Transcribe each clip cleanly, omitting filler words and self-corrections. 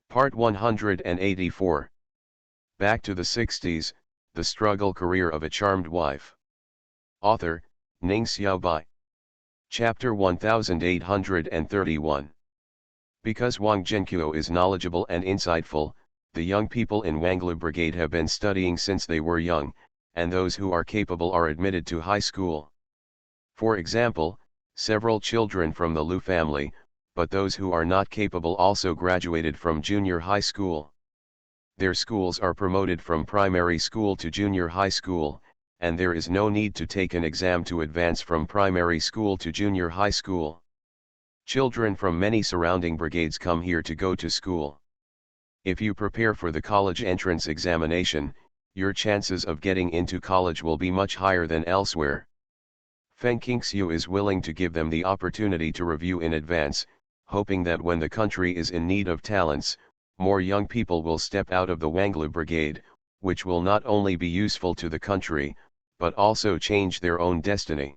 Part 184. Back to the 60s, The Struggle Career of a Charmed Wife. Author, Ning Xiaobai. Chapter 1831. Because Wang Zhenqiu is knowledgeable and insightful, the young people in Wanglu Brigade have been studying since they were young, and those who are capable are admitted to high school. For example, several children from the Lu family, but those who are not capable also graduated from junior high school. Their schools are promoted from primary school to junior high school, and there is no need to take an exam to advance from primary school to junior high school. Children from many surrounding brigades come here to go to school. If you prepare for the college entrance examination, your chances of getting into college will be much higher than elsewhere. Feng Qingxiu is willing to give them the opportunity to review in advance, hoping that when the country is in need of talents, more young people will step out of the Wanglu Brigade, which will not only be useful to the country, but also change their own destiny.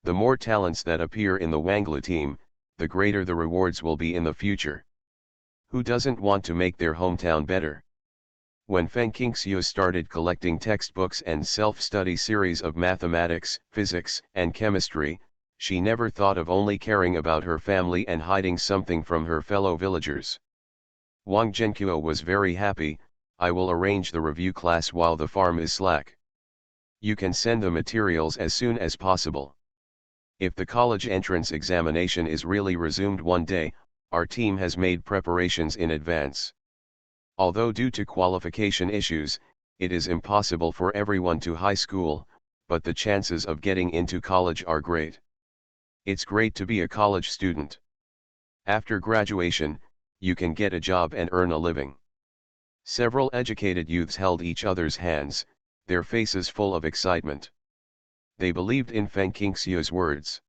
The more talents that appear in the Wanglu team, the greater the rewards will be in the future. Who doesn't want to make their hometown better? When Feng Qingxiu started collecting textbooks and self-study series of mathematics, physics, and chemistry, she never thought of only caring about her family and hiding something from her fellow villagers. Wang Zhenqiu was very happy. I will arrange the review class while the farm is slack. You can send the materials as soon as possible. If the college entrance examination is really resumed one day, our team has made preparations in advance. Although due to qualification issues, it is impossible for everyone to high school, but the chances of getting into college are great. It's great to be a college student. After graduation, you can get a job and earn a living. Several educated youths held each other's hands, their faces full of excitement. They believed in Feng Qingxiu's words.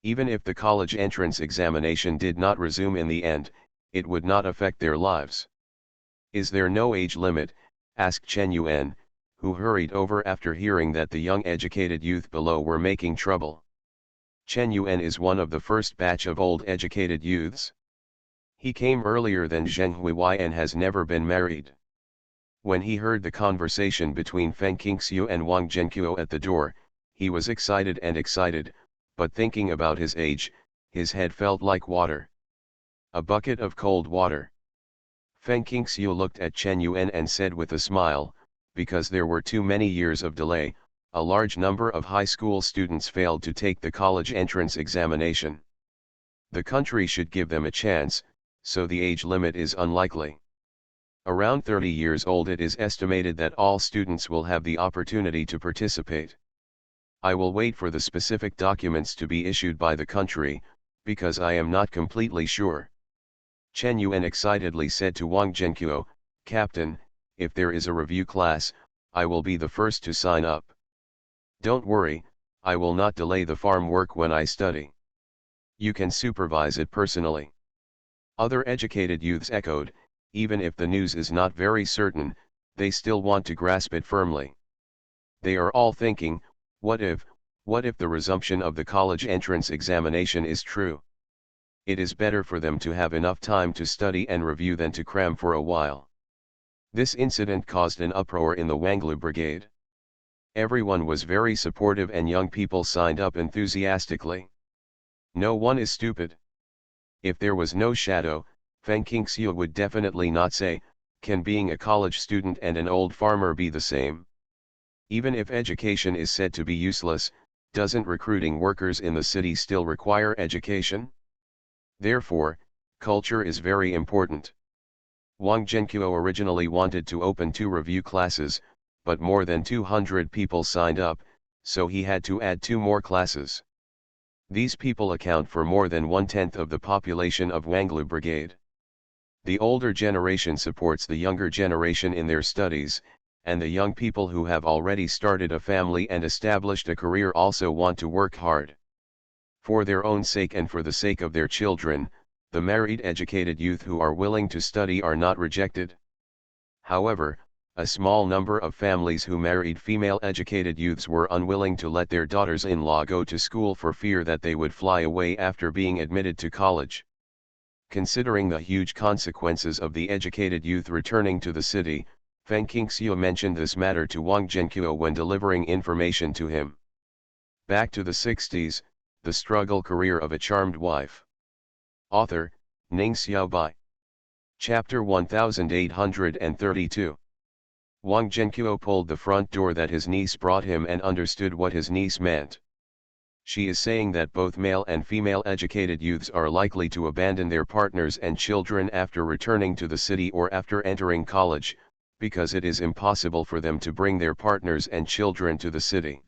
Even if the college entrance examination did not resume in the end, it would not affect their lives. Is there no age limit? Asked Chen Yuan, who hurried over after hearing that the young educated youth below were making trouble. Chen Yuan is one of the first batch of old educated youths. He came earlier than Zheng Huiwei and has never been married. When he heard the conversation between Feng Qingxiu and Wang Zhenqiu at the door, he was excited, but thinking about his age, his head felt like water. A bucket of cold water. Feng Qingxiu looked at Chen Yuan and said with a smile, because there were too many years of delay, a large number of high school students failed to take the college entrance examination. The country should give them a chance, so the age limit is unlikely. Around 30 years old it is estimated that all students will have the opportunity to participate. I will wait for the specific documents to be issued by the country, because I am not completely sure. Chen Yuan excitedly said to Wang Zhenqiu, Captain, if there is a review class, I will be the first to sign up. Don't worry, I will not delay the farm work when I study. You can supervise it personally. Other educated youths echoed, even if the news is not very certain, they still want to grasp it firmly. They are all thinking, what if the resumption of the college entrance examination is true? It is better for them to have enough time to study and review than to cram for a while. This incident caused an uproar in the Wanglu Brigade. Everyone was very supportive and young people signed up enthusiastically. No one is stupid. If there was no shadow, Feng Qingxiu would definitely not say, can being a college student and an old farmer be the same? Even if education is said to be useless, doesn't recruiting workers in the city still require education? Therefore, culture is very important. Wang Zhenqiu originally wanted to open 2 review classes, but more than 200 people signed up, so he had to add 2 more classes. These people account for more than 1/10 of the population of Wanglu Brigade. The older generation supports the younger generation in their studies, and the young people who have already started a family and established a career also want to work hard. For their own sake and for the sake of their children, the married educated youth who are willing to study are not rejected. However, a small number of families who married female educated youths were unwilling to let their daughters-in-law go to school for fear that they would fly away after being admitted to college. Considering the huge consequences of the educated youth returning to the city, Feng Qingxiu mentioned this matter to Wang Zhenqiu when delivering information to him. Back to the 60s, the struggle career of a charmed wife. Author, Ning Xiaobai. Chapter 1832. Wang Zhenqiu pulled the front door that his niece brought him and understood what his niece meant. She is saying that both male and female educated youths are likely to abandon their partners and children after returning to the city or after entering college, because it is impossible for them to bring their partners and children to the city.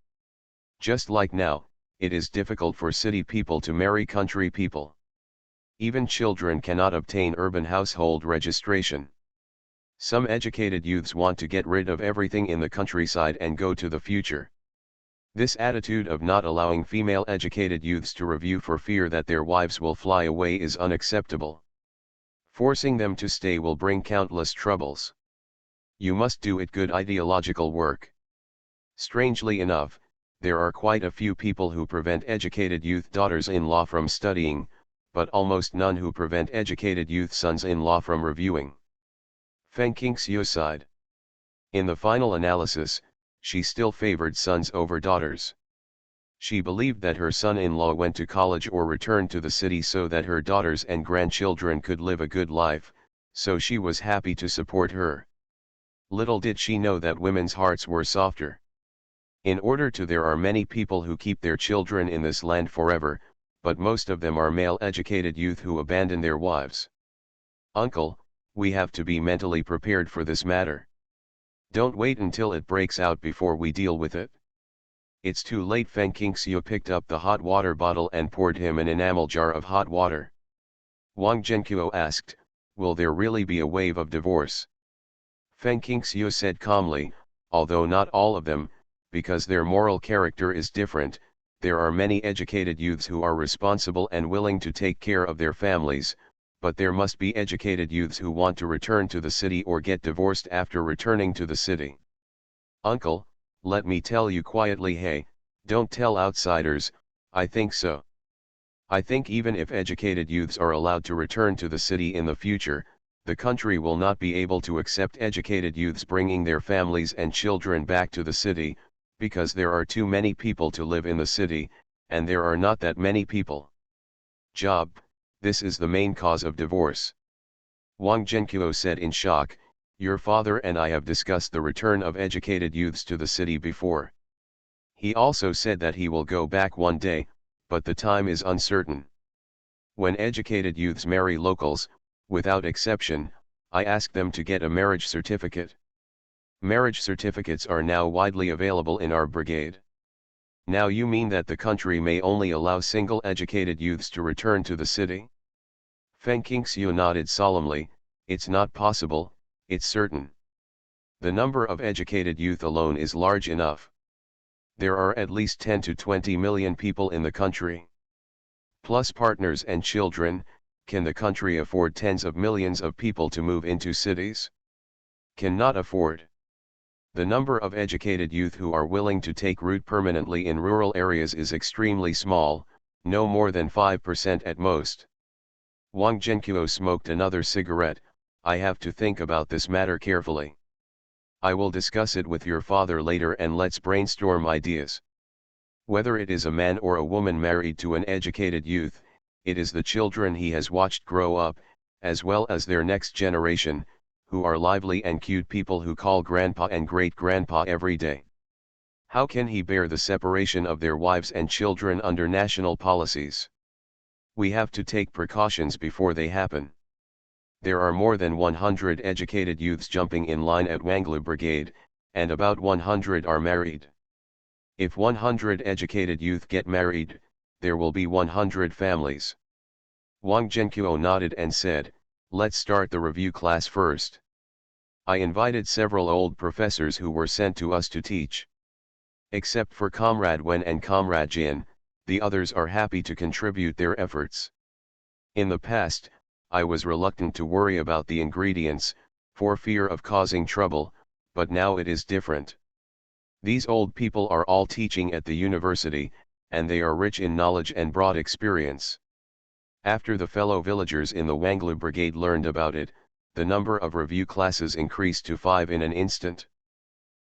Just like now, it is difficult for city people to marry country people. Even children cannot obtain urban household registration. Some educated youths want to get rid of everything in the countryside and go to the future. This attitude of not allowing female educated youths to review for fear that their wives will fly away is unacceptable. Forcing them to stay will bring countless troubles. You must do it good ideological work. Strangely enough, there are quite a few people who prevent educated youth daughters-in-law from studying, but almost none who prevent educated youth sons-in-law from reviewing. Feng Qingxiu sighed. In the final analysis, she still favored sons over daughters. She believed that her son-in-law went to college or returned to the city so that her daughters and grandchildren could live a good life, so she was happy to support her. Little did she know that women's hearts were softer. There are many people who keep their children in this land forever, but most of them are male educated youth who abandon their wives. Uncle, we have to be mentally prepared for this matter. Don't wait until it breaks out before we deal with it. It's too late. Feng Qingxiu picked up the hot water bottle and poured him an enamel jar of hot water. Wang Zhenqiu asked, will there really be a wave of divorce? Feng Qingxiu said calmly, although not all of them, because their moral character is different, there are many educated youths who are responsible and willing to take care of their families, but there must be educated youths who want to return to the city or get divorced after returning to the city. Uncle, let me tell you quietly, hey, don't tell outsiders, I think so. I think even if educated youths are allowed to return to the city in the future, the country will not be able to accept educated youths bringing their families and children back to the city, because there are too many people to live in the city, and there are not that many people. Job, this is the main cause of divorce. Wang Zhenqiu said in shock, your father and I have discussed the return of educated youths to the city before. He also said that he will go back one day, but the time is uncertain. When educated youths marry locals, without exception, I ask them to get a marriage certificate. Marriage certificates are now widely available in our brigade. Now you mean that the country may only allow single educated youths to return to the city? Feng Qingxiu nodded solemnly, it's not possible, it's certain. The number of educated youth alone is large enough. There are at least 10 to 20 million people in the country. Plus partners and children, can the country afford tens of millions of people to move into cities? Cannot afford. The number of educated youth who are willing to take root permanently in rural areas is extremely small, no more than 5% at most. Wang Zhenqiu smoked another cigarette. I have to think about this matter carefully. I will discuss it with your father later and let's brainstorm ideas. Whether it is a man or a woman married to an educated youth, it is the children he has watched grow up, as well as their next generation, who are lively and cute people who call grandpa and great-grandpa every day. How can he bear the separation of their wives and children under national policies? We have to take precautions before they happen. There are more than 100 educated youths jumping in line at Wanglu Brigade, and about 100 are married. If 100 educated youth get married, there will be 100 families. Wang Zhenqiu nodded and said, let's start the review class first. I invited several old professors who were sent to us to teach. Except for Comrade Wen and Comrade Jin, the others are happy to contribute their efforts. In the past, I was reluctant to worry about the ingredients, for fear of causing trouble, but now it is different. These old people are all teaching at the university, and they are rich in knowledge and broad experience. After the fellow villagers in the Wanglu brigade learned about it, the number of review classes increased to 5 in an instant.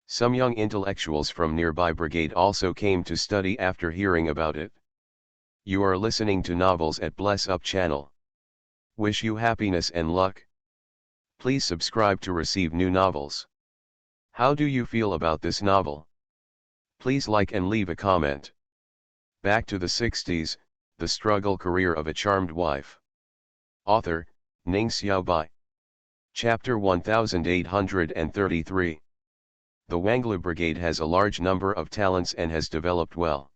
Some young intellectuals from nearby brigade also came to study after hearing about it. You are listening to Novels at Bless Up channel. Wish you happiness and luck. Please subscribe to receive new novels. How do you feel about this novel? Please like and leave a comment. Back to the 60s, The Struggle Career of a Charmed Wife. Author, Ning Xiaobai. Chapter 1833. The Wanglu Brigade has a large number of talents and has developed well.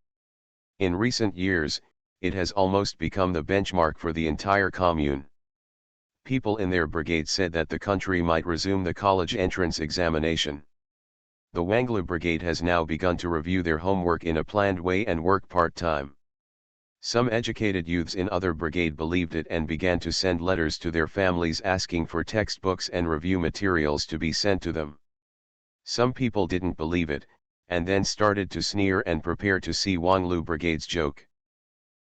In recent years, it has almost become the benchmark for the entire commune. People in their brigade said that the country might resume the college entrance examination. The Wanglu Brigade has now begun to review their homework in a planned way and work part-time. Some educated youths in other brigade believed it and began to send letters to their families asking for textbooks and review materials to be sent to them. Some people didn't believe it, and then started to sneer and prepare to see Wanglu Brigade's joke.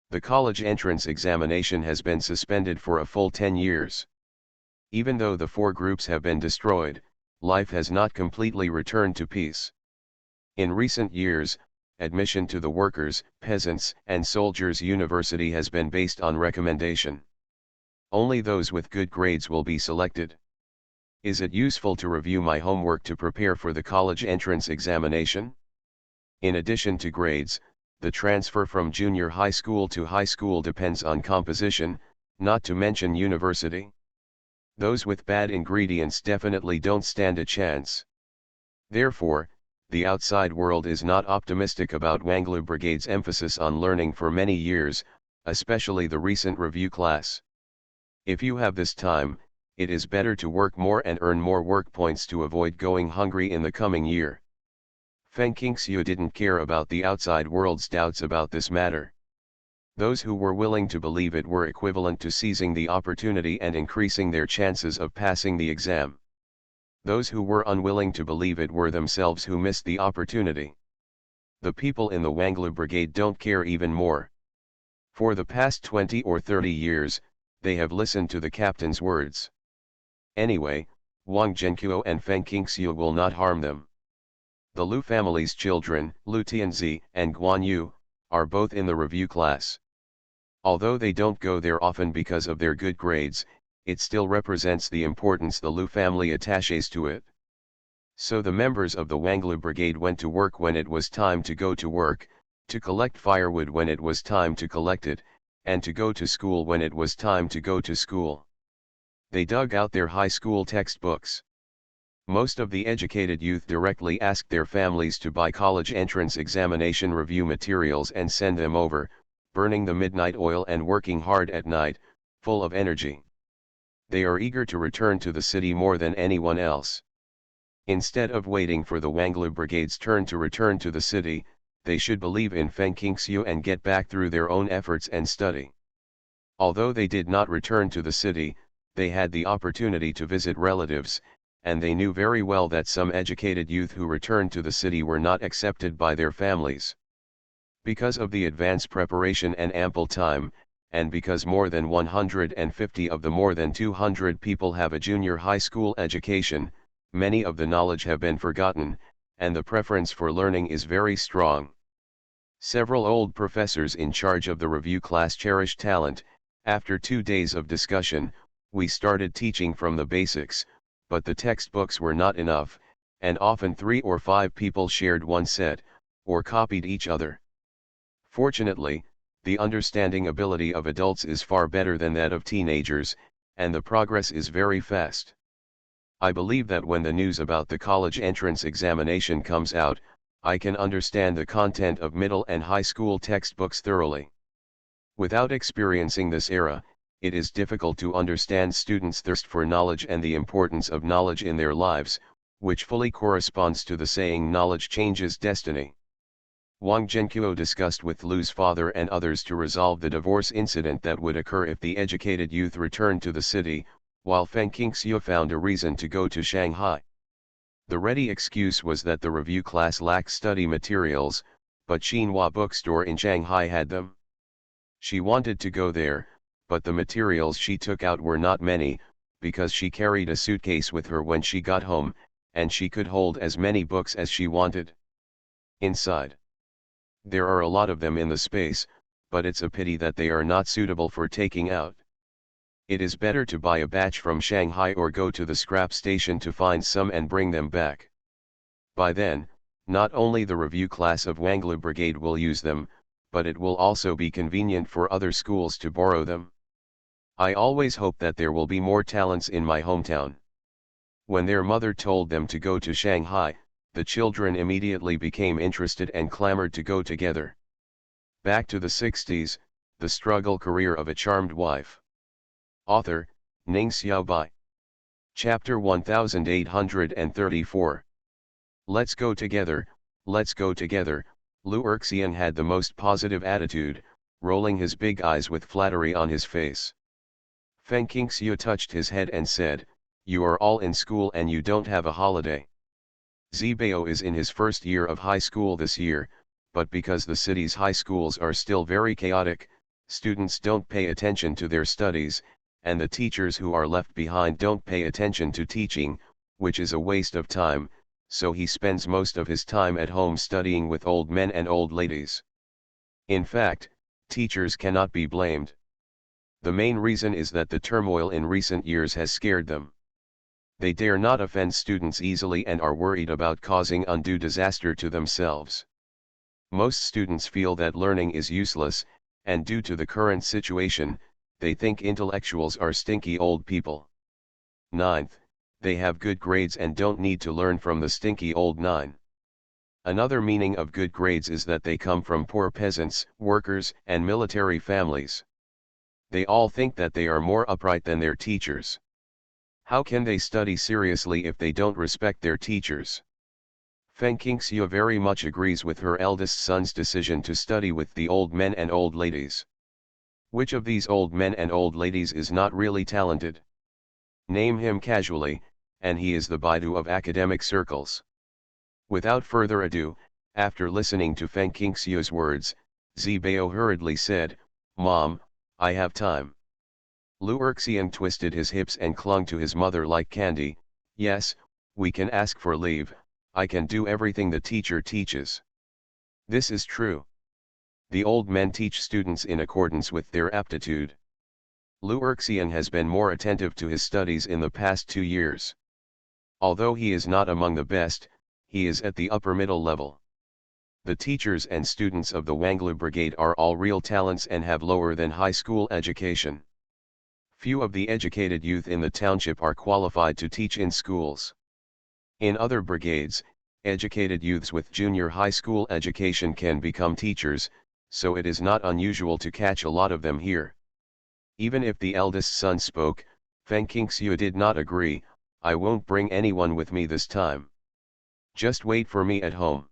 The college entrance examination has been suspended for a full 10 years. Even though the 4 groups have been destroyed, life has not completely returned to peace. In recent years, admission to the workers, peasants, and soldiers' university has been based on recommendation. Only those with good grades will be selected. Is it useful to review my homework to prepare for the college entrance examination? In addition to grades, the transfer from junior high school to high school depends on composition, not to mention university. Those with bad ingredients definitely don't stand a chance. Therefore, the outside world is not optimistic about Wanglu Brigade's emphasis on learning for many years, especially the recent review class. If you have this time, it is better to work more and earn more work points to avoid going hungry in the coming year. Feng Qingxiu didn't care about the outside world's doubts about this matter. Those who were willing to believe it were equivalent to seizing the opportunity and increasing their chances of passing the exam. Those who were unwilling to believe it were themselves who missed the opportunity. The people in the Wanglu Brigade don't care even more. For the past 20 or 30 years, they have listened to the captain's words. Anyway, Wang Zhenqiu and Feng Qingxiu will not harm them. The Lu family's children, Lu Tianzi and Guan Yu, are both in the review class. Although they don't go there often because of their good grades, it still represents the importance the Lu family attaches to it. So the members of the Wanglu Brigade went to work when it was time to go to work, to collect firewood when it was time to collect it, and to go to school when it was time to go to school. They dug out their high school textbooks. Most of the educated youth directly asked their families to buy college entrance examination review materials and send them over, burning the midnight oil and working hard at night, full of energy. They are eager to return to the city more than anyone else. Instead of waiting for the Wanglu Brigade's turn to return to the city, they should believe in Feng Qingxiu and get back through their own efforts and study. Although they did not return to the city, they had the opportunity to visit relatives, and they knew very well that some educated youth who returned to the city were not accepted by their families. Because of the advanced preparation and ample time, and because more than 150 of the more than 200 people have a junior high school education, many of the knowledge have been forgotten, and the preference for learning is very strong. Several old professors in charge of the review class cherish talent. After 2 days of discussion, we started teaching from the basics, but the textbooks were not enough, and often 3 or 5 people shared one set, or copied each other. Fortunately, the understanding ability of adults is far better than that of teenagers, and the progress is very fast. I believe that when the news about the college entrance examination comes out, I can understand the content of middle and high school textbooks thoroughly. Without experiencing this era, it is difficult to understand students' thirst for knowledge and the importance of knowledge in their lives, which fully corresponds to the saying knowledge changes destiny. Wang Zhenqiu discussed with Lu's father and others to resolve the divorce incident that would occur if the educated youth returned to the city, while Feng Qingxiu found a reason to go to Shanghai. The ready excuse was that the review class lacked study materials, but Xinhua bookstore in Shanghai had them. She wanted to go there, but the materials she took out were not many, because she carried a suitcase with her when she got home, and she could hold as many books as she wanted. Inside. There are a lot of them in the space, but it's a pity that they are not suitable for taking out. It is better to buy a batch from Shanghai or go to the scrap station to find some and bring them back. By then, not only the review class of Wanglu Brigade will use them, but it will also be convenient for other schools to borrow them. I always hope that there will be more talents in my hometown. When their mother told them to go to Shanghai, the children immediately became interested and clamored to go together. Back to the 60s, the struggle career of a charmed wife. Author, Ning Xiaobai. Chapter 1834. Let's go together, let's go together. Lu Erxian had the most positive attitude, rolling his big eyes with flattery on his face. Feng Qingxiu touched his head and said, "You are all in school and you don't have a holiday." Zibao is in his first year of high school this year, but because the city's high schools are still very chaotic, students don't pay attention to their studies, and the teachers who are left behind don't pay attention to teaching, which is a waste of time, so he spends most of his time at home studying with old men and old ladies. In fact, teachers cannot be blamed. The main reason is that the turmoil in recent years has scared them. They dare not offend students easily and are worried about causing undue disaster to themselves. Most students feel that learning is useless, and due to the current situation, they think intellectuals are stinky old people. 9th, they have good grades and don't need to learn from the stinky old 9. Another meaning of good grades is that they come from poor peasants, workers, and military families. They all think that they are more upright than their teachers. How can they study seriously if they don't respect their teachers? Feng Qingxiu very much agrees with her eldest son's decision to study with the old men and old ladies. Which of these old men and old ladies is not really talented? Name him casually, and he is the Baidu of academic circles. Without further ado, after listening to Feng Qingxiu's words, Zibao hurriedly said, "Mom, I have time." Lu Erxian twisted his hips and clung to his mother like candy. "Yes, we can ask for leave, I can do everything the teacher teaches." This is true. The old men teach students in accordance with their aptitude. Lu Erxian has been more attentive to his studies in the past 2 years. Although he is not among the best, he is at the upper middle level. The teachers and students of the Wanglu Brigade are all real talents and have lower than high school education. Few of the educated youth in the township are qualified to teach in schools. In other brigades, educated youths with junior high school education can become teachers, so it is not unusual to catch a lot of them here. Even if the eldest son spoke, Feng Qingxiu did not agree. "I won't bring anyone with me this time. Just wait for me at home.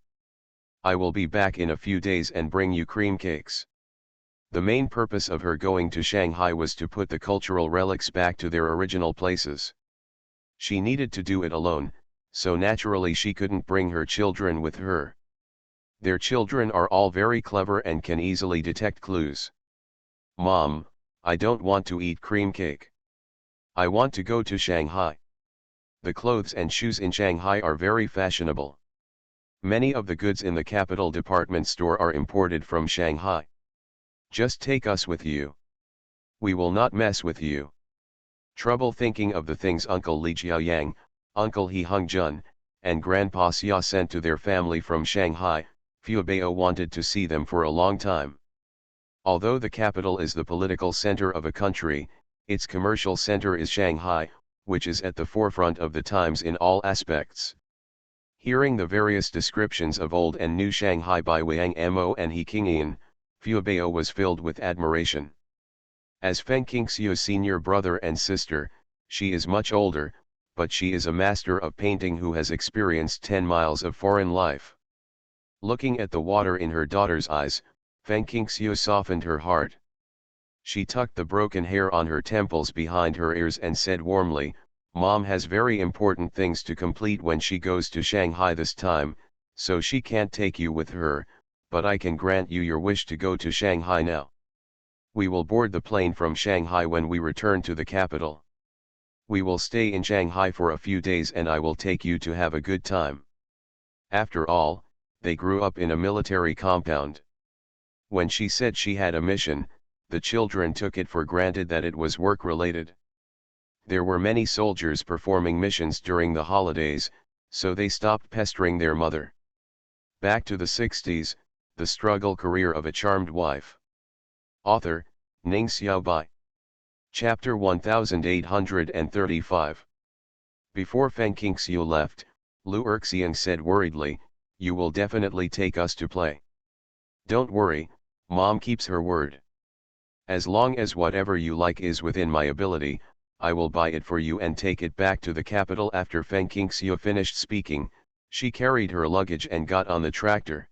I will be back in a few days and bring you cream cakes." The main purpose of her going to Shanghai was to put the cultural relics back to their original places. She needed to do it alone, so naturally she couldn't bring her children with her. Their children are all very clever and can easily detect clues. "Mom, I don't want to eat cream cake. I want to go to Shanghai. The clothes and shoes in Shanghai are very fashionable. Many of the goods in the capital department store are imported from Shanghai. Just take us with you. We will not mess with you." Trouble thinking of the things Uncle Li Jiaoyang, Uncle He Hongjun, and Grandpa Xia sent to their family from Shanghai, Fubao wanted to see them for a long time. Although the capital is the political center of a country, its commercial center is Shanghai, which is at the forefront of the times in all aspects. Hearing the various descriptions of old and new Shanghai by Wang Mo and He Qingyan, Fubao was filled with admiration. As Feng Qingxiu's senior brother and sister, she is much older, but she is a master of painting who has experienced 10 miles of foreign life. Looking at the water in her daughter's eyes, Feng Qingxiu softened her heart. She tucked the broken hair on her temples behind her ears and said warmly, "Mom has very important things to complete when she goes to Shanghai this time, so she can't take you with her, but I can grant you your wish to go to Shanghai now." We will board the plane from Shanghai when we return to the capital. We will stay in Shanghai for a few days and I will take you to have a good time. After all, they grew up in a military compound. When she said she had a mission, the children took it for granted that it was work-related. There were many soldiers performing missions during the holidays, so they stopped pestering their mother. Back to the 60s, the struggle career of a charmed wife. Author, Ning Xiaobai. Chapter 1835. Before Feng Qingxiu left, Lu Erxiang said worriedly, "You will definitely take us to play." "Don't worry, Mom keeps her word. As long as whatever you like is within my ability, I will buy it for you and take it back to the capital." After Feng Qingxiu finished speaking, she carried her luggage and got on the tractor.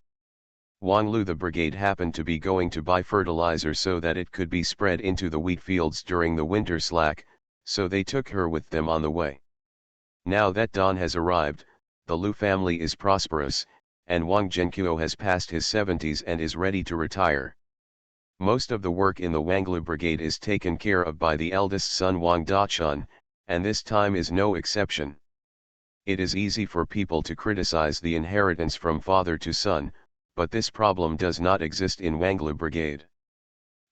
Wang Lu the brigade happened to be going to buy fertilizer so that it could be spread into the wheat fields during the winter slack, so they took her with them on the way. Now that dawn has arrived, the Lu family is prosperous, and Wang Zhenqiu has passed his 70s and is ready to retire. Most of the work in the Wanglu brigade is taken care of by the eldest son Wang Dachun, and this time is no exception. It is easy for people to criticize the inheritance from father to son, but this problem does not exist in Wanglu brigade.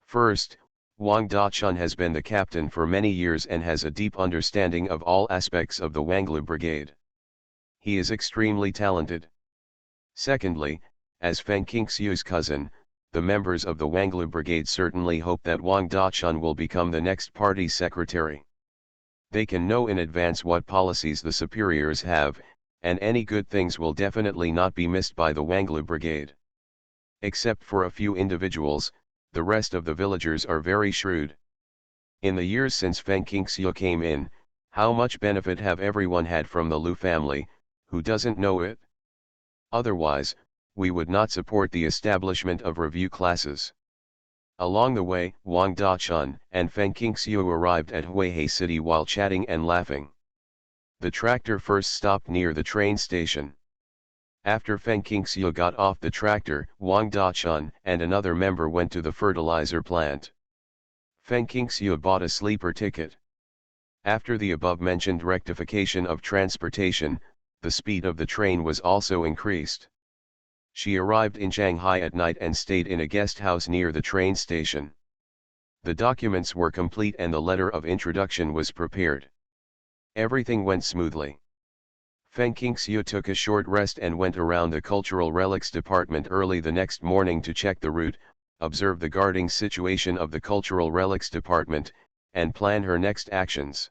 First, Wang Dachun has been the captain for many years and has a deep understanding of all aspects of the Wanglu brigade. He is extremely talented. Secondly, as Feng Qingxiu's cousin, the members of the Wanglu brigade certainly hope that Wang Dachun will become the next party secretary. They can know in advance what policies the superiors have, and any good things will definitely not be missed by the Wanglu brigade. Except for a few individuals, the rest of the villagers are very shrewd. In the years since Feng Qingxiu came in, how much benefit have everyone had from the Lu family, who doesn't know it? Otherwise, we would not support the establishment of review classes. Along the way, Wang Dachun and Feng Qingxiu arrived at Huihei City while chatting and laughing. The tractor first stopped near the train station. After Feng Qingxiu got off the tractor, Wang Dachun and another member went to the fertilizer plant. Feng Qingxiu bought a sleeper ticket. After the above-mentioned rectification of transportation, the speed of the train was also increased. She arrived in Shanghai at night and stayed in a guest house near the train station. The documents were complete and the letter of introduction was prepared. Everything went smoothly. Feng Qingxiu took a short rest and went around the cultural relics department early the next morning to check the route, observe the guarding situation of the cultural relics department, and plan her next actions.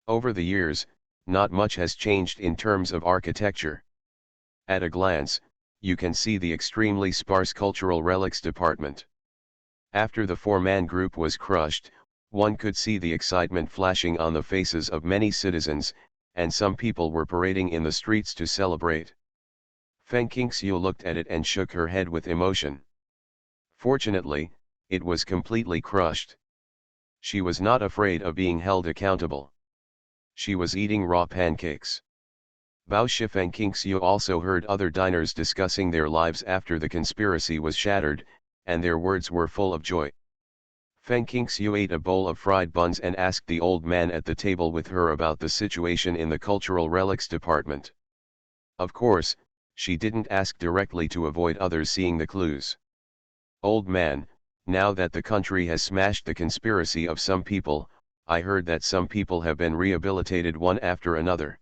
Over the years, not much has changed in terms of architecture. At a glance, you can see the extremely sparse cultural relics department. After the four-man group was crushed, one could see the excitement flashing on the faces of many citizens, and some people were parading in the streets to celebrate. Feng Qingxiu looked at it and shook her head with emotion. Fortunately, it was completely crushed. She was not afraid of being held accountable. She was eating raw pancakes. Bao Shi Feng Qingxiu also heard other diners discussing their lives after the conspiracy was shattered, and their words were full of joy. Feng Qingxiu ate a bowl of fried buns and asked the old man at the table with her about the situation in the cultural relics department. Of course, she didn't ask directly to avoid others seeing the clues. "Old man, now that the country has smashed the conspiracy of some people, I heard that some people have been rehabilitated one after another.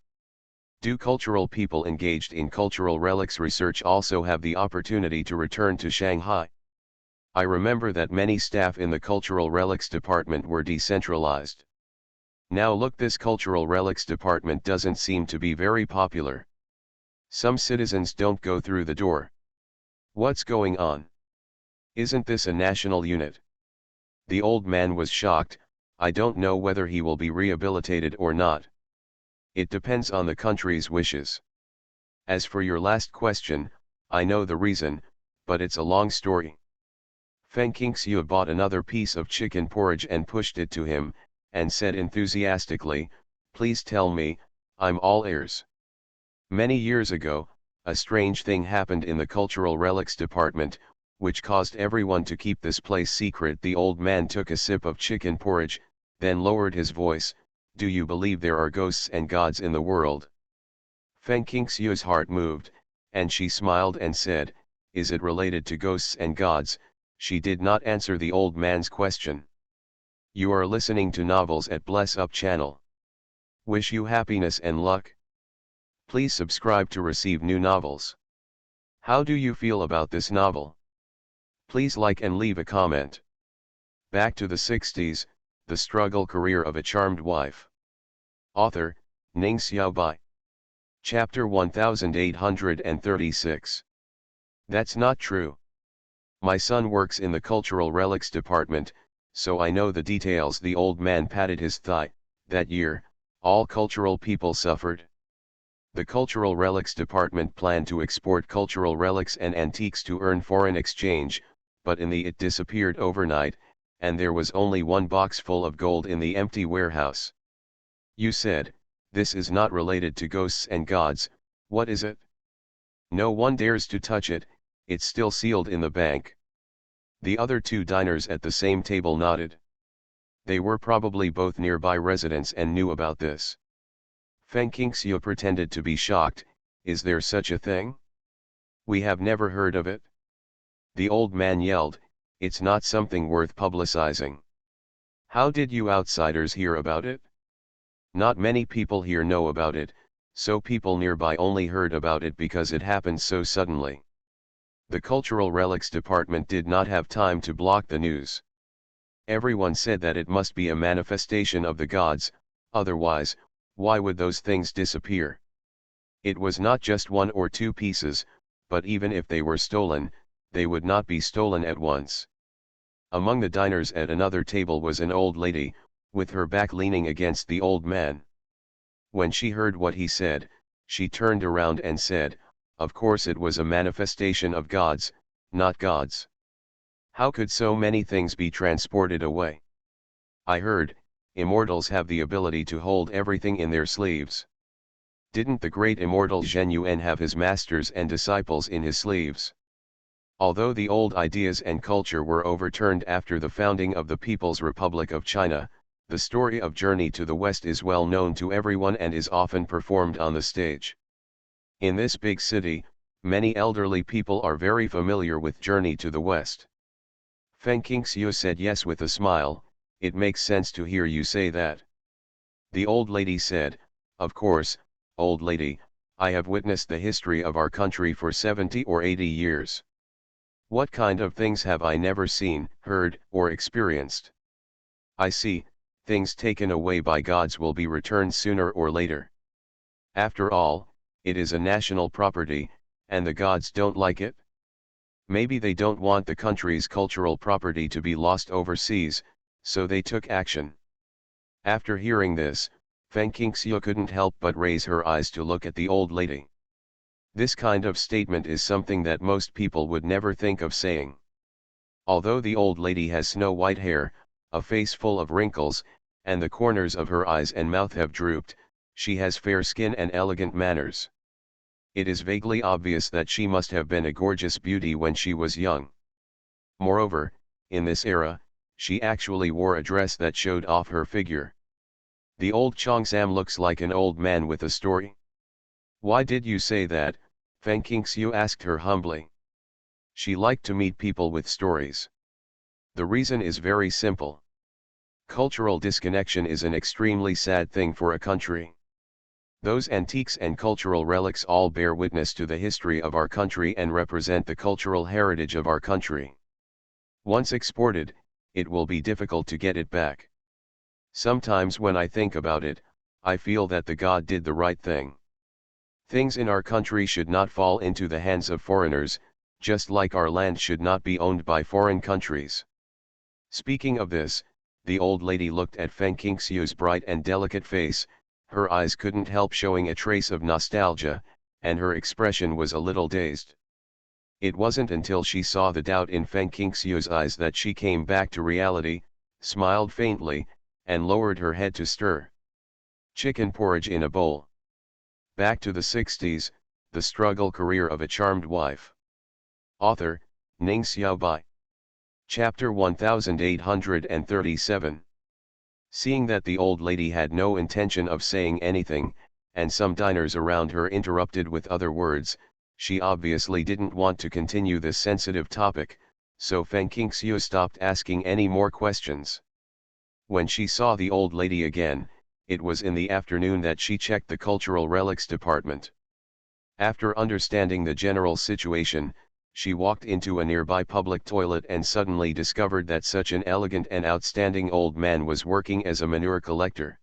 Do cultural people engaged in cultural relics research also have the opportunity to return to Shanghai? I remember that many staff in the cultural relics department were decentralized. Now look, this cultural relics department doesn't seem to be very popular. Some citizens don't go through the door. What's going on? Isn't this a national unit?" The old man was shocked. "I don't know whether he will be rehabilitated or not. It depends on the country's wishes. As for your last question, I know the reason, but it's a long story." Feng Qingxiu bought another piece of chicken porridge and pushed it to him, and said enthusiastically, "Please tell me, I'm all ears." Many years ago, a strange thing happened in the cultural relics department. which caused everyone to keep this place secret. The old man took a sip of chicken porridge, then lowered his voice, "Do you believe there are ghosts and gods in the world?" Feng Qingxiu's heart moved, and she smiled and said, "Is it related to ghosts and gods?" She did not answer the old man's question. You are listening to Novels at Bless Up channel. Wish you happiness and luck. Please subscribe to receive new novels. How do you feel about this novel? Please like and leave a comment. Back to the 60s, The Struggle Career of a Charmed Wife. Author, Ning Xiaobai. Chapter 1836. That's not true. My son works in the Cultural Relics Department, so I know the details. The old man patted his thigh. That year, all cultural people suffered. The Cultural Relics Department planned to export cultural relics and antiques to earn foreign exchange, but it disappeared overnight, and there was only one box full of gold in the empty warehouse. You said, "This is not related to ghosts and gods." What is it? No one dares to touch it, it's still sealed in the bank. The other two diners at the same table nodded. They were probably both nearby residents and knew about this. Feng Qingxiu pretended to be shocked. Is there such a thing? We have never heard of it. The old man yelled, "It's not something worth publicizing." How did you outsiders hear about it? Not many people here know about it, so people nearby only heard about it because it happened so suddenly. The Cultural Relics Department did not have time to block the news. Everyone said that it must be a manifestation of the gods, otherwise, why would those things disappear? It was not just one or two pieces, but even if they were stolen, they would not be stolen at once. Among the diners at another table was an old lady, with her back leaning against the old man. When she heard what he said, she turned around and said, "Of course it was a manifestation of gods, not gods. How could so many things be transported away? I heard, immortals have the ability to hold everything in their sleeves. Didn't the great immortal Zhen Yuan have his masters and disciples in his sleeves?" Although the old ideas and culture were overturned after the founding of the People's Republic of China, the story of Journey to the West is well known to everyone and is often performed on the stage. In this big city, many elderly people are very familiar with Journey to the West. Feng Qingxiu said yes with a smile. It makes sense to hear you say that. The old lady said, "Of course, old lady, I have witnessed the history of our country for 70 or 80 years. What kind of things have I never seen, heard, or experienced? I see, things taken away by gods will be returned sooner or later. After all, it is a national property, and the gods don't like it. Maybe they don't want the country's cultural property to be lost overseas, so they took action." After hearing this, Feng Qingxiu couldn't help but raise her eyes to look at the old lady. This kind of statement is something that most people would never think of saying. Although the old lady has snow-white hair, a face full of wrinkles, and the corners of her eyes and mouth have drooped, she has fair skin and elegant manners. It is vaguely obvious that she must have been a gorgeous beauty when she was young. Moreover, in this era, she actually wore a dress that showed off her figure. The old Cheongsam looks like an old man with a story. Why did you say that? Feng Qingxiu asked her humbly. She liked to meet people with stories. The reason is very simple. Cultural disconnection is an extremely sad thing for a country. Those antiques and cultural relics all bear witness to the history of our country and represent the cultural heritage of our country. Once exported, it will be difficult to get it back. Sometimes when I think about it, I feel that the God did the right thing. Things in our country should not fall into the hands of foreigners, just like our land should not be owned by foreign countries. Speaking of this, the old lady looked at Feng Qingxiu's bright and delicate face. Her eyes couldn't help showing a trace of nostalgia, and her expression was a little dazed. It wasn't until she saw the doubt in Feng Qingxiu's eyes that she came back to reality, smiled faintly, and lowered her head to stir chicken porridge in a bowl. Back to the 60s, The Struggle Career of a Charmed Wife. Author, Ning Xiao Bai. Chapter 1837. Seeing that the old lady had no intention of saying anything, and some diners around her interrupted with other words, she obviously didn't want to continue this sensitive topic, so Feng Qingxiu stopped asking any more questions. When she saw the old lady again, it was in the afternoon that she checked the cultural relics department. After understanding the general situation, she walked into a nearby public toilet and suddenly discovered that such an elegant and outstanding old man was working as a manure collector.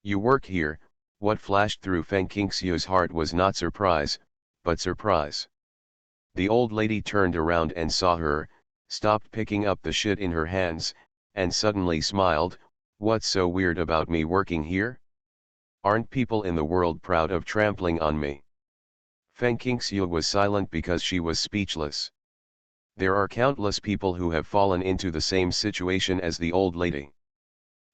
"You work here?" What flashed through Feng Qingxiu's heart was not surprise, but surprise. The old lady turned around and saw her, stopped picking up the shit in her hands, and suddenly smiled. "What's so weird about me working here? Aren't people in the world proud of trampling on me?" Feng Qingxiu was silent because she was speechless. There are countless people who have fallen into the same situation as the old lady.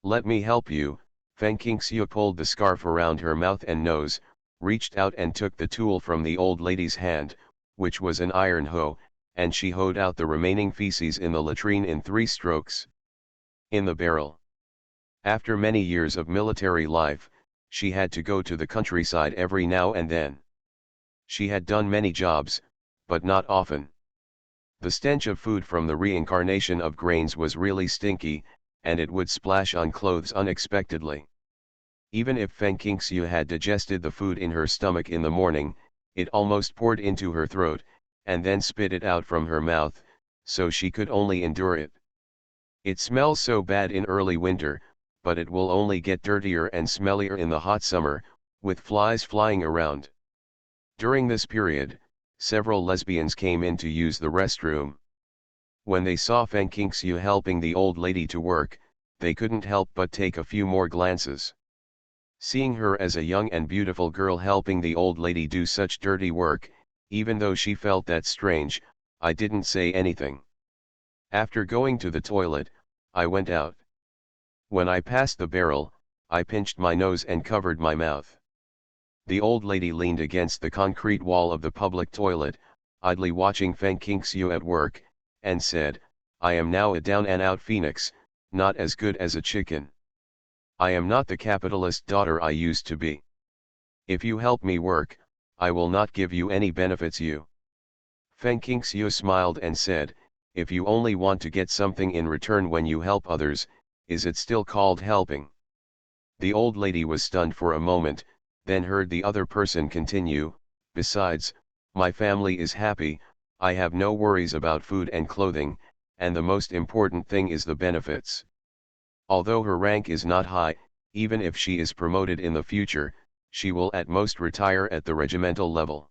"Let me help you." Feng Qingxiu pulled the scarf around her mouth and nose, reached out and took the tool from the old lady's hand, which was an iron hoe, and she hoed out the remaining feces in the latrine in 3 strokes. In the barrel. After many years of military life, she had to go to the countryside every now and then. She had done many jobs, but not often. The stench of food from the reincarnation of grains was really stinky, and it would splash on clothes unexpectedly. Even if Feng Qingxiu had digested the food in her stomach in the morning, it almost poured into her throat, and then spit it out from her mouth, so she could only endure it. It smells so bad in early winter, but it will only get dirtier and smellier in the hot summer, with flies flying around. During this period, several lesbians came in to use the restroom. When they saw Feng Qingxiu helping the old lady to work, they couldn't help but take a few more glances. Seeing her as a young and beautiful girl helping the old lady do such dirty work, even though she felt that strange, I didn't say anything. After going to the toilet, I went out. When I passed the barrel, I pinched my nose and covered my mouth. The old lady leaned against the concrete wall of the public toilet, idly watching Feng Qingxiu at work, and said, "I am now a down-and-out phoenix, not as good as a chicken. I am not the capitalist daughter I used to be. If you help me work, I will not give you any benefits you." Feng Qingxiu smiled and said, "If you only want to get something in return when you help others, is it still called helping?" The old lady was stunned for a moment, then heard the other person continue, "Besides, my family is happy, I have no worries about food and clothing, and the most important thing is the benefits." Although her rank is not high, even if she is promoted in the future, she will at most retire at the regimental level.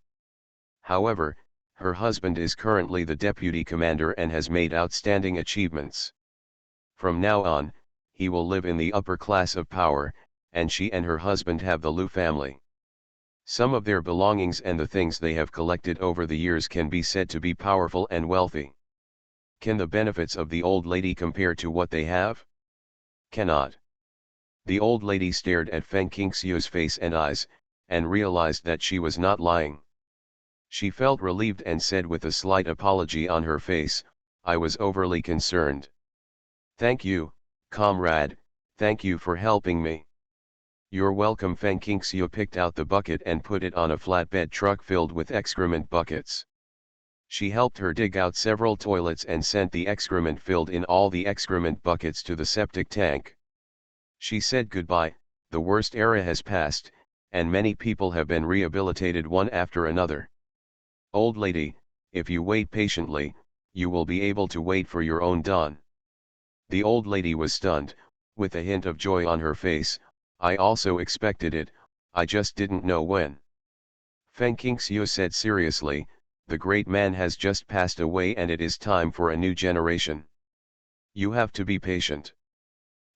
However, her husband is currently the deputy commander and has made outstanding achievements. From now on, he will live in the upper class of power, and she and her husband have the Liu family. Some of their belongings and the things they have collected over the years can be said to be powerful and wealthy. Can the benefits of the old lady compare to what they have? Cannot. The old lady stared at Feng Qingxiu's face and eyes, and realized that she was not lying. She felt relieved and said with a slight apology on her face, "I was overly concerned. Thank you, comrade, thank you for helping me." "You're welcome." Feng Qingxiu picked out the bucket and put it on a flatbed truck filled with excrement buckets. She helped her dig out several toilets and sent the excrement filled in all the excrement buckets to the septic tank. She said goodbye. The worst era has passed, and many people have been rehabilitated one after another. Old lady, if you wait patiently, you will be able to wait for your own dawn. The old lady was stunned, with a hint of joy on her face. "I also expected it, I just didn't know when." Feng Qingxiu said seriously, "The great man has just passed away and it is time for a new generation. You have to be patient.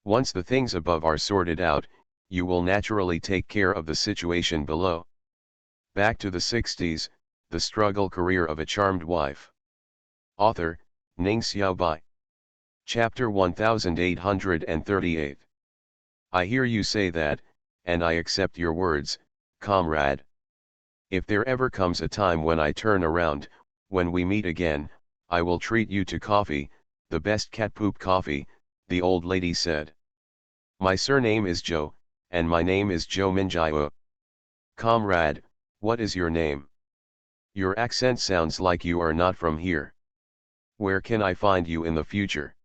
Once the things above are sorted out, you will naturally take care of the situation below." Back to the 60s, the struggle career of a charmed wife. Author, Ning Xiao Bai. Chapter 1838. I hear you say that, and I accept your words, comrade. If there ever comes a time when I turn around, when we meet again, I will treat you to coffee, the best cat poop coffee, the old lady said. My surname is Joe, and my name is Joe Minjiao. Comrade, what is your name? Your accent sounds like you are not from here. Where can I find you in the future?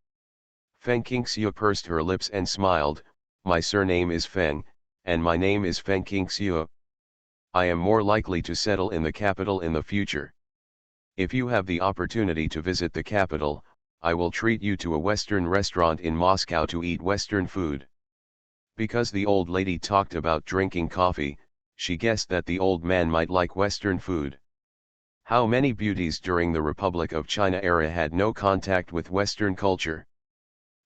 Feng Qingxiu pursed her lips and smiled. My surname is Feng, and my name is Feng Qingxiu. I am more likely to settle in the capital in the future. If you have the opportunity to visit the capital, I will treat you to a Western restaurant in Moscow to eat Western food. Because the old lady talked about drinking coffee, she guessed that the old man might like Western food. How many beauties during the Republic of China era had no contact with Western culture?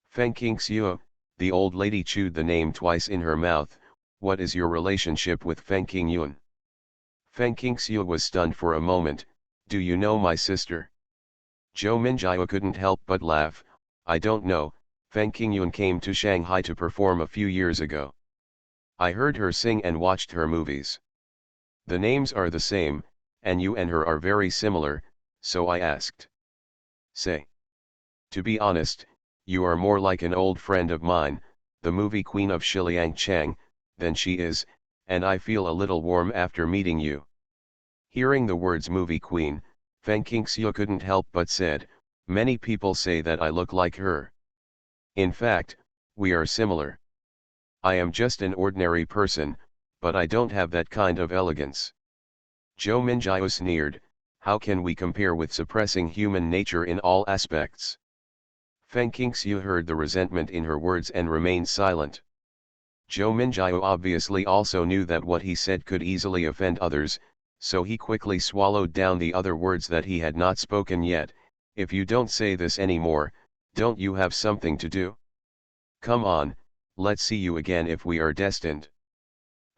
Feng Qingxiu, the old lady chewed the name twice in her mouth. What is your relationship with Feng Qingyun? Feng Qingxiu was stunned for a moment. Do you know my sister? Zhou Minjiao couldn't help but laugh. I don't know, Feng Qingyun came to Shanghai to perform a few years ago. I heard her sing and watched her movies. The names are the same, and you and her are very similar, so I asked. Say. To be honest, you are more like an old friend of mine, the movie queen of Shiliang Chang, than she is, and I feel a little warm after meeting you. Hearing the words movie queen, Feng Qingxiu couldn't help but said, many people say that I look like her. In fact, we are similar. I am just an ordinary person, but I don't have that kind of elegance. Zhou Minjiao sneered, how can we compare with suppressing human nature in all aspects? Feng Qingxiu heard the resentment in her words and remained silent. Zhou Minjiao obviously also knew that what he said could easily offend others, so he quickly swallowed down the other words that he had not spoken yet. If you don't say this anymore, don't you have something to do? Come on, let's see you again if we are destined.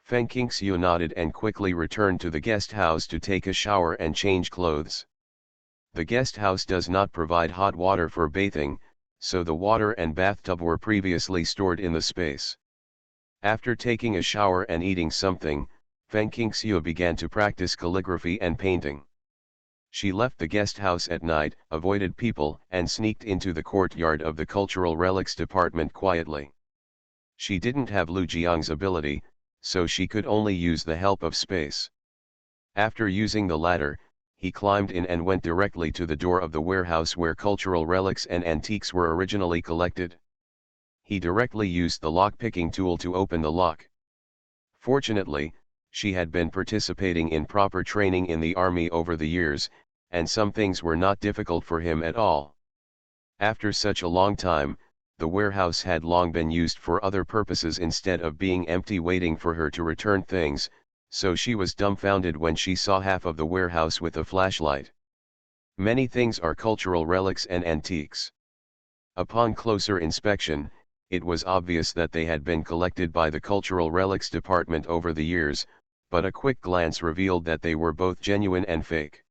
Feng Qingxiu nodded and quickly returned to the guest house to take a shower and change clothes. The guest house does not provide hot water for bathing, so the water and bathtub were previously stored in the space. After taking a shower and eating something, Feng Qingxiu began to practice calligraphy and painting. She left the guest house at night, avoided people, and sneaked into the courtyard of the Cultural Relics Department quietly. She didn't have Lu Jiang's ability, so she could only use the help of space. After using the ladder, he climbed in and went directly to the door of the warehouse where cultural relics and antiques were originally collected. He directly used the lock-picking tool to open the lock. Fortunately, she had been participating in proper training in the army over the years, and some things were not difficult for him at all. After such a long time, the warehouse had long been used for other purposes instead of being empty waiting for her to return things, so she was dumbfounded when she saw half of the warehouse with a flashlight. Many things are cultural relics and antiques. Upon closer inspection, it was obvious that they had been collected by the Cultural Relics Department over the years, but a quick glance revealed that they were both genuine and fake.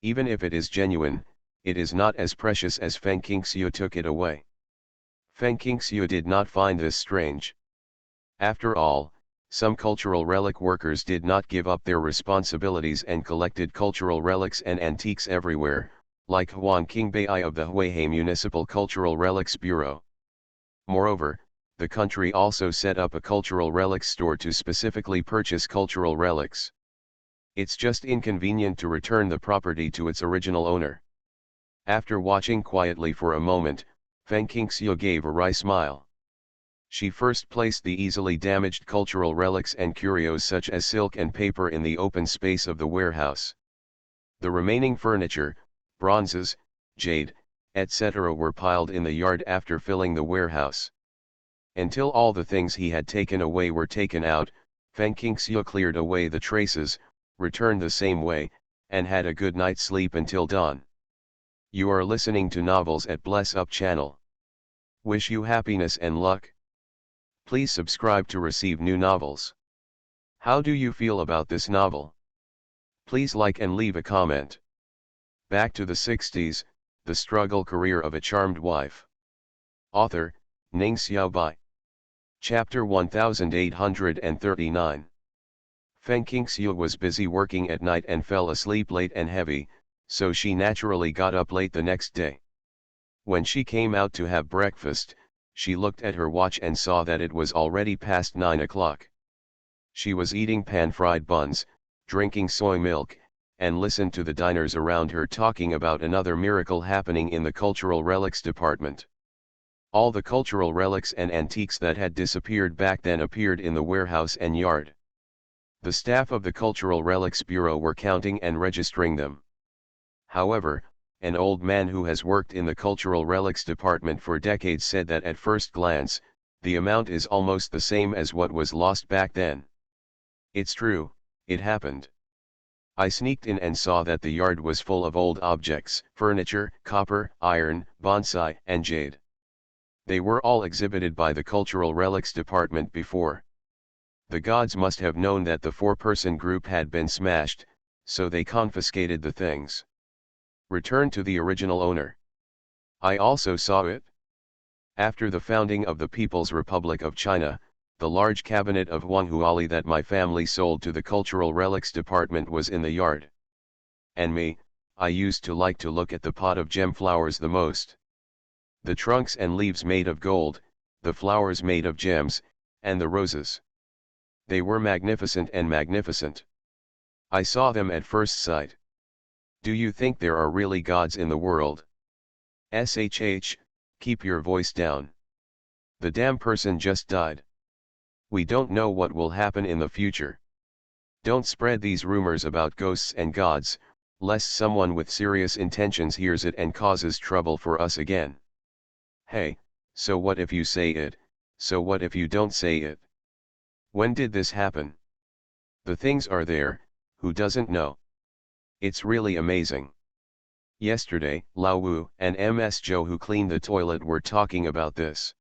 Even if it is genuine, it is not as precious as Feng Qingxiu took it away. Feng Qingxiu did not find this strange. After all, some cultural relic workers did not give up their responsibilities and collected cultural relics and antiques everywhere, like Huang Qingbei of the Huihei Municipal Cultural Relics Bureau. Moreover, the country also set up a cultural relics store to specifically purchase cultural relics. It's just inconvenient to return the property to its original owner. After watching quietly for a moment, Feng Qingxiu gave a wry smile. She first placed the easily damaged cultural relics and curios such as silk and paper in the open space of the warehouse. The remaining furniture, bronzes, jade, etc. were piled in the yard after filling the warehouse. Until all the things he had taken away were taken out, Feng Qingxiu cleared away the traces, returned the same way, and had a good night's sleep until dawn. You are listening to Novels at Bless Up channel. Wish you happiness and luck. Please subscribe to receive new novels. How do you feel about this novel? Please like and leave a comment. Back to the 60s, The Struggle Career of a Charmed Wife. Author, Ning Xiaobai. Chapter 1839. Feng Qingxiu was busy working at night and fell asleep late and heavy, So she naturally got up late the next day. When she came out to have breakfast, she looked at her watch and saw that it was already past 9 o'clock. She was eating pan-fried buns, drinking soy milk, and listened to the diners around her talking about another miracle happening in the cultural relics department. All the cultural relics and antiques that had disappeared back then appeared in the warehouse and yard. The staff of the Cultural Relics Bureau were counting and registering them. However, an old man who has worked in the Cultural Relics department for decades said that at first glance, the amount is almost the same as what was lost back then. It's true, it happened. I sneaked in and saw that the yard was full of old objects, furniture, copper, iron, bonsai, and jade. They were all exhibited by the Cultural Relics department before. The gods must have known that the four-person group had been smashed, so they confiscated the things. Returned to the original owner. I also saw it. After the founding of the People's Republic of China, the large cabinet of Huanghuali that my family sold to the Cultural Relics department was in the yard. And me, I used to like to look at the pot of gem flowers the most. The trunks and leaves made of gold, the flowers made of gems, and the roses. They were magnificent and magnificent. I saw them at first sight. Do you think there are really gods in the world? SHH, keep your voice down. The damn person just died. We don't know what will happen in the future. Don't spread these rumors about ghosts and gods, lest someone with serious intentions hears it and causes trouble for us again. Hey, so what if you say it, so what if you don't say it? When did this happen? The things are there, who doesn't know? It's really amazing. Yesterday, Lao Wu and MS Joe who cleaned the toilet were talking about this.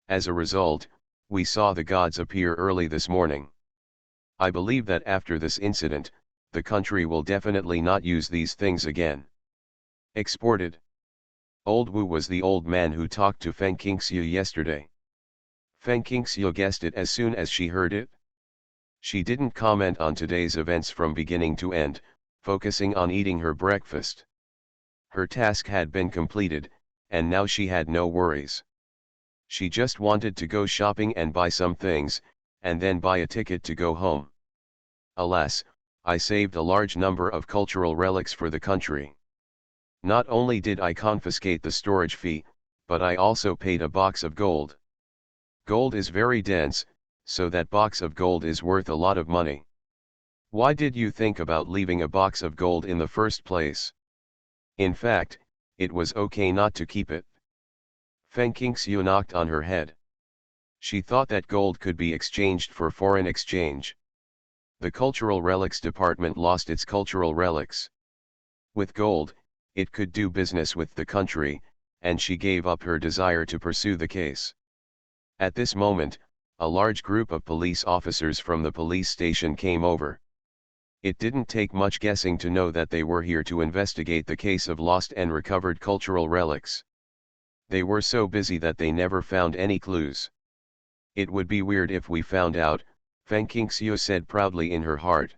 As a result, we saw the gods appear early this morning. I believe that after this incident, the country will definitely not use these things again. Exported. Old Wu was the old man who talked to Feng Qingxiu yesterday. Feng Qingxiu guessed it as soon as she heard it. She didn't comment on today's events from beginning to end, focusing on eating her breakfast. Her task had been completed, and now she had no worries. She just wanted to go shopping and buy some things, and then buy a ticket to go home. Alas, I saved a large number of cultural relics for the country. Not only did I confiscate the storage fee, but I also paid a box of gold. Gold is very dense, so that box of gold is worth a lot of money. Why did you think about leaving a box of gold in the first place? In fact, it was okay not to keep it. Feng Qingxiu knocked on her head. She thought that gold could be exchanged for foreign exchange. The Cultural Relics Department lost its cultural relics. With gold, it could do business with the country, and she gave up her desire to pursue the case. At this moment, a large group of police officers from the police station came over. It didn't take much guessing to know that they were here to investigate the case of lost and recovered cultural relics. They were so busy that they never found any clues. It would be weird if we found out, Feng Qingxiu said proudly in her heart.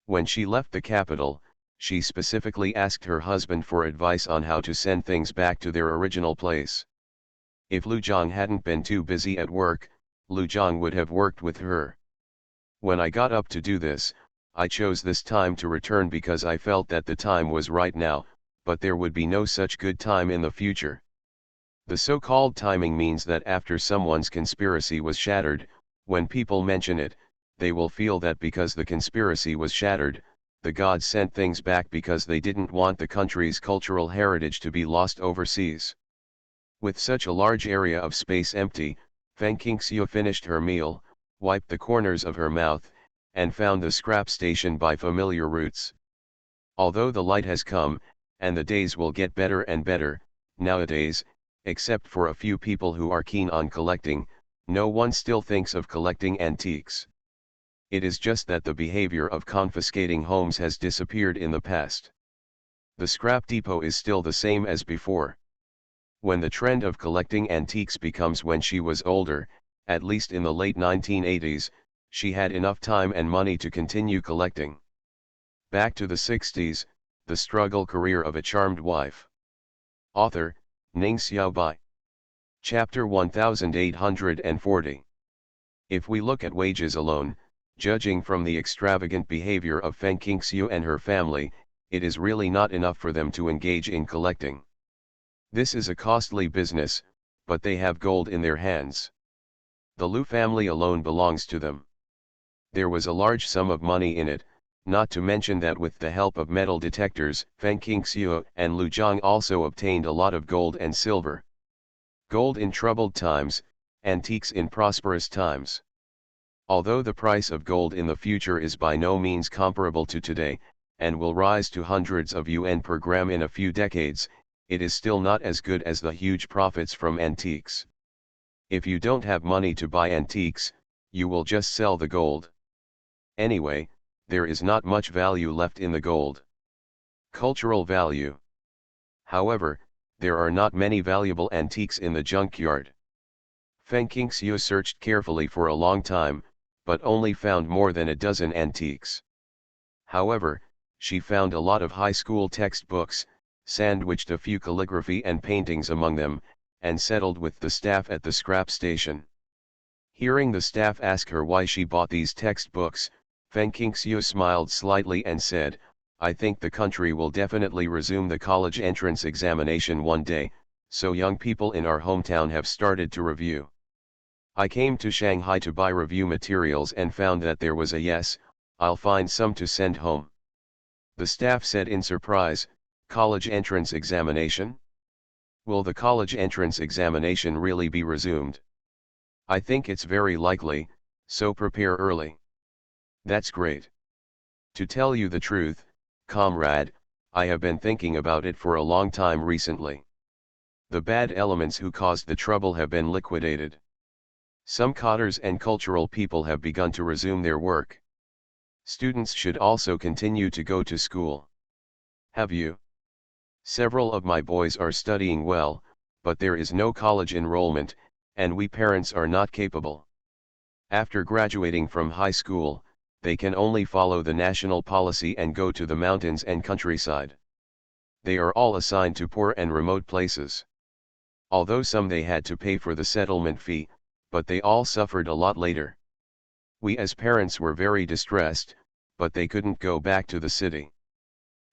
When she left the capital, she specifically asked her husband for advice on how to send things back to their original place. If Lu Zhang hadn't been too busy at work, Lu Zhang would have worked with her. When I got up to do this, I chose this time to return because I felt that the time was right now, but there would be no such good time in the future. The so-called timing means that after someone's conspiracy was shattered, when people mention it, they will feel that because the conspiracy was shattered, the gods sent things back because they didn't want the country's cultural heritage to be lost overseas. With such a large area of space empty, Feng Qingxiu finished her meal, wiped the corners of her mouth, and found the scrap station by familiar routes. Although the light has come, and the days will get better and better, nowadays, except for a few people who are keen on collecting, no one still thinks of collecting antiques. It is just that the behavior of confiscating homes has disappeared in the past. The scrap depot is still the same as before. When the trend of collecting antiques becomes when she was older, at least in the late 1980s, she had enough time and money to continue collecting. Back to the 60s, The Struggle Career of a Charmed Wife. Author, Ning Xiaobai. Chapter 1840. If we look at wages alone, judging from the extravagant behavior of Feng Qingxiu and her family, it is really not enough for them to engage in collecting. This is a costly business, but they have gold in their hands. The Lu family alone belongs to them. There was a large sum of money in it, not to mention that with the help of metal detectors, Feng Qingxiu and Lu Zhang also obtained a lot of gold and silver. Gold in troubled times, antiques in prosperous times. Although the price of gold in the future is by no means comparable to today, and will rise to hundreds of yuan per gram in a few decades, it is still not as good as the huge profits from antiques. If you don't have money to buy antiques, you will just sell the gold. Anyway, there is not much value left in the gold. Cultural value. However, there are not many valuable antiques in the junkyard. Feng Qingxiu searched carefully for a long time, but only found more than a dozen antiques. However, she found a lot of high school textbooks, sandwiched a few calligraphy and paintings among them, and settled with the staff at the scrap station. Hearing the staff ask her why she bought these textbooks, Feng Qingxiu smiled slightly and said, "I think the country will definitely resume the college entrance examination one day, so young people in our hometown have started to review. I came to Shanghai to buy review materials and found that there was a yes, I'll find some to send home." The staff said in surprise, "College entrance examination? Will the college entrance examination really be resumed?" "I think it's very likely, so prepare early." "That's great. To tell you the truth, comrade, I have been thinking about it for a long time recently. The bad elements who caused the trouble have been liquidated. Some cotters and cultural people have begun to resume their work. Students should also continue to go to school. Have you? Several of my boys are studying well, but there is no college enrollment, and we parents are not capable. After graduating from high school, they can only follow the national policy and go to the mountains and countryside. They are all assigned to poor and remote places. Although some they had to pay for the settlement fee, but they all suffered a lot later. We as parents were very distressed, but they couldn't go back to the city.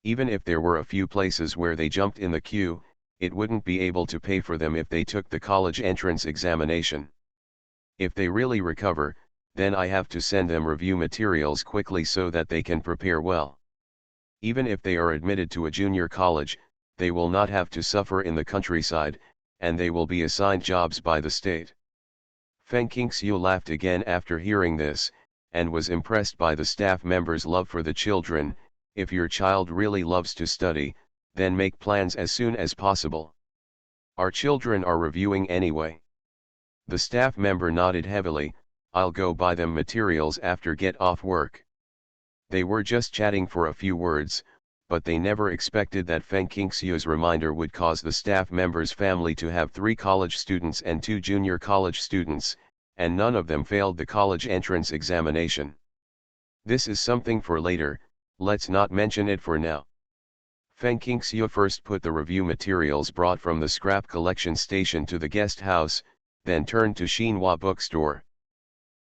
Even if there were a few places where they jumped in the queue, it wouldn't be able to pay for them if they took the college entrance examination. If they really recover, then I have to send them review materials quickly so that they can prepare well. Even if they are admitted to a junior college, they will not have to suffer in the countryside, and they will be assigned jobs by the state." Feng Qingxiu laughed again after hearing this, and was impressed by the staff members' love for the children. "If your child really loves to study, then make plans as soon as possible. Our children are reviewing anyway." The staff member nodded heavily. "I'll go buy them materials after get off work." They were just chatting for a few words, but they never expected that Feng Qingxiu's reminder would cause the staff member's family to have 3 college students and 2 junior college students, and none of them failed the college entrance examination. This is something for later, let's not mention it for now. Feng Qingxiu first put the review materials brought from the scrap collection station to the guest house, then turned to Xinhua bookstore.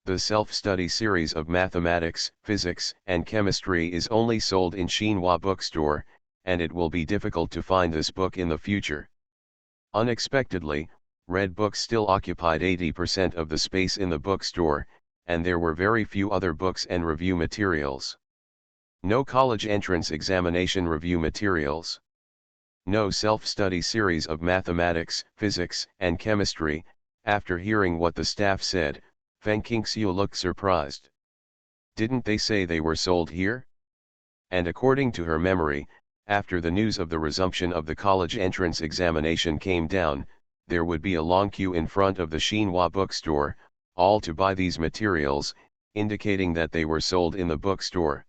The self-study series of mathematics, physics, and chemistry is only sold in Xinhua bookstore, and it will be difficult to find this book in the future. Unexpectedly, red books still occupied 80% of the space in the bookstore, and there were very few other books and review materials. No college entrance examination review materials. No self-study series of mathematics, physics, and chemistry. After hearing what the staff said, Feng Qingxiu looked surprised. Didn't they say they were sold here? And according to her memory, after the news of the resumption of the college entrance examination came down, there would be a long queue in front of the Xinhua bookstore, all to buy these materials, indicating that they were sold in the bookstore.